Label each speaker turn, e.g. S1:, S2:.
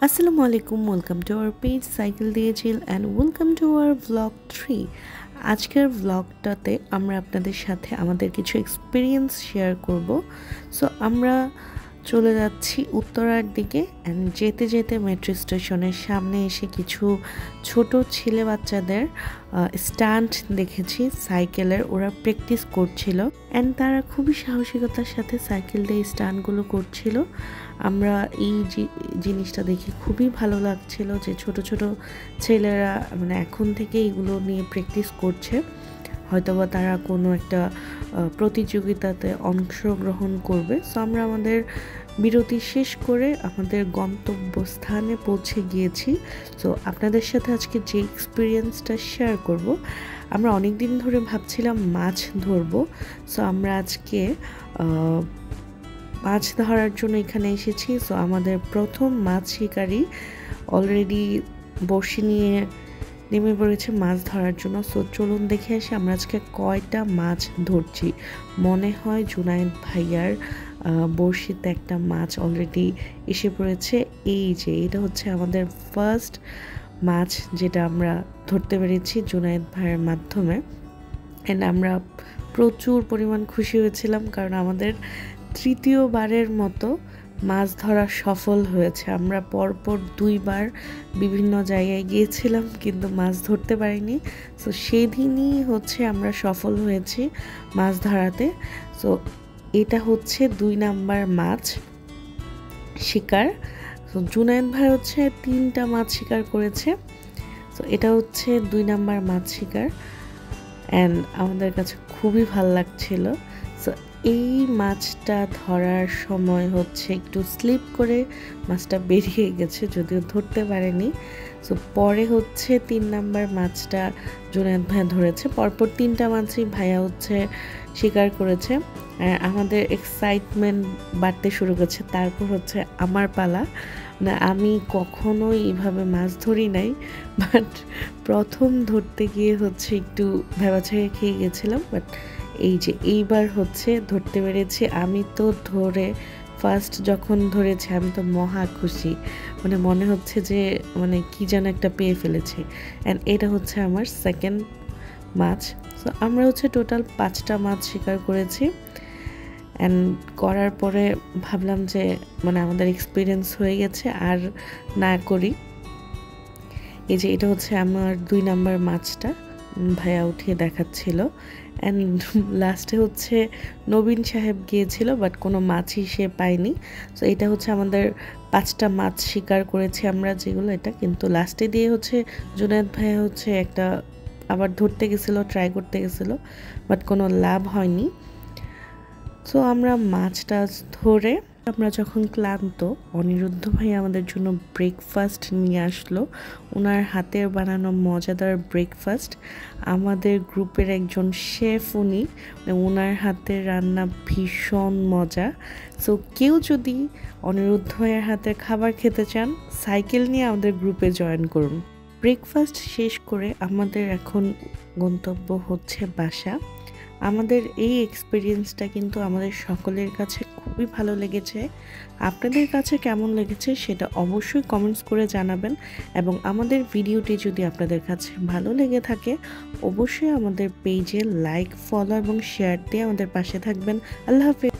S1: আসসালামু আলাইকুম, welcome to our page cycle দিয়ে chill and welcome to our vlog 3। আজকের ভ্লগটাতে আমরা আপনাদের সাথে আমাদের কিছু এক্সপিরিয়েন্স শেয়ার করব। সো আমরা চলে যাচ্ছি উত্তরার দিকে অ্যান্ড যেতে যেতে মেট্রো স্টেশনের সামনে এসে কিছু ছোট ছেলে বাচ্চাদের স্ট্যান্ড দেখেছি সাইকেলের। ওরা প্র্যাকটিস করছিল অ্যান্ড তারা খুবই সাহসিকতার সাথে সাইকেল দিয়ে স্ট্যান্ডগুলো করছিল। আমরা এই জিনিসটা দেখে খুবই ভালো লাগছিল যে ছোট ছোট ছেলেরা মানে এখন থেকে এগুলো নিয়ে প্র্যাকটিস করছে। হয়তোবা তারা কোনো একটা প্রতিযোগিতাতে অংশগ্রহণ করবে। সো আমরা আমাদের বিরতি শেষ করে আমাদের গন্তব্যস্থানে পৌঁছে গিয়েছি। সো আপনাদের সাথে আজকে যে এক্সপিরিয়েন্সটা শেয়ার করব, আমরা অনেক দিন ধরে ভাবছিলাম মাছ ধরবো। সো আমরা আজকে মাছ ধরার জন্য এখানে এসেছি। সো আমাদের প্রথম মাছ শিকারী অলরেডি বড়শি নিয়ে নেমে পড়েছে মাছ ধরার জন্য। সো চলুন দেখে আসি আমরা আজকে কয়টা মাছ ধরছি। মনে হয় জুনায়েদ ভাইয়ার বড়শিতে একটা মাছ অলরেডি এসে পড়েছে। এই যে এটা হচ্ছে আমাদের ফার্স্ট মাছ যেটা আমরা ধরতে পেরেছি জুনায়েদ ভাইয়ের মাধ্যমে। অ্যান্ড আমরা প্রচুর পরিমাণ খুশি হয়েছিলাম কারণ আমাদের তৃতীয়বারের মতো মাছ ধরা সফল হয়েছে। আমরা পরপর 2বার বিভিন্ন জায়গায় গিয়েছিলাম কিন্তু মাছ ধরতে পারিনি। সো সেদিনই হচ্ছে আমরা সফল হয়েছি মাছ ধরাতে। সো এটা হচ্ছে 2 নাম্বার মাছ শিকার। সো জুনায়েদ ভাই হচ্ছে 3টা মাছ শিকার করেছে। সো এটা হচ্ছে 2 নাম্বার মাছ শিকার অ্যান্ড আমাদের কাছে খুবই ভালো লাগছিল। সো এই মাছটা ধরার সময় হচ্ছে একটু স্লিপ করে মাছটা বেরিয়ে গেছে, যদিও ধরতে পারেনি। সো পরে হচ্ছে 3 নাম্বার মাছটা জুনায়েদ ভাইয়া ধরেছে। পরপর 3টা মাছই ভাইয়া হচ্ছে শিকার করেছে। আমাদের এক্সাইটমেন্ট বাড়তে শুরু করেছে। তারপর হচ্ছে আমার পালা। মানে আমি কখনোই এইভাবে মাছ ধরি নাই, বাট প্রথম ধরতে গিয়ে হচ্ছে একটু ভেবাছাইয়া খেয়ে গেছিলাম। বাট এই যে এইবার হচ্ছে ধরতে পেরেছি। আমি তো ধরে ফার্স্ট যখন ধরেছি আমি তো মহা খুশি, মানে মনে হচ্ছে যে মানে কি যেন একটা পেয়ে ফেলেছি। অ্যান্ড এটা হচ্ছে আমার সেকেন্ড মাছ। সো আমরা হচ্ছে টোটাল 5টা মাছ শিকার করেছি। অ্যান্ড করার পরে ভাবলাম যে মানে আমাদের এক্সপিরিয়েন্স হয়ে গেছে আর না করি। এই যে এটা হচ্ছে আমার 2 নাম্বার মাছটা ভাইয়া উঠিয়ে দেখাচ্ছিল। অ্যান্ড লাস্টে হচ্ছে নবীন সাহেব গিয়েছিল বাট কোনো মাছই সে পায়নি। সো এটা হচ্ছে আমাদের 5টা মাছ শিকার করেছি আমরা যেগুলো, এটা কিন্তু লাস্টে দিয়ে হচ্ছে জুনায়েদ ভাইয়া হচ্ছে একটা আবার ধরতে গেছিলো, ট্রাই করতে গেছিলো, বাট কোনো লাভ হয়নি। সো আমরা মাছটা ধরে আমরা যখন ক্লান্ত, অনিরুদ্ধ ভাই আমাদের জন্য ব্রেকফাস্ট নিয়ে আসলো। ওনার হাতের বানানো মজাদার ব্রেকফাস্ট। আমাদের গ্রুপের একজন শেফ উনি, ওনার হাতের রান্না ভীষণ মজা। সো কেউ যদি অনিরুদ্ধ ভাইয়ের হাতের খাবার খেতে চান, সাইকেল নিয়ে আমাদের গ্রুপে জয়েন করুন। ব্রেকফাস্ট শেষ করে আমাদের এখন গন্তব্য হচ্ছে বাসা। আমাদের এই এক্সপিরিয়েন্সটা কিন্তু আমাদের সকলের কাছে খুবই ভালো লেগেছে। আপনাদের কাছে কেমন লেগেছে সেটা অবশ্যই কমেন্টস করে জানাবেন, এবং আমাদের ভিডিওটি যদি আপনাদের কাছে ভালো লেগে থাকে অবশ্যই আমাদের পেজে লাইক, ফলো এবং শেয়ার দিয়ে আমাদের পাশে থাকবেন। আল্লাহ হাফেজ।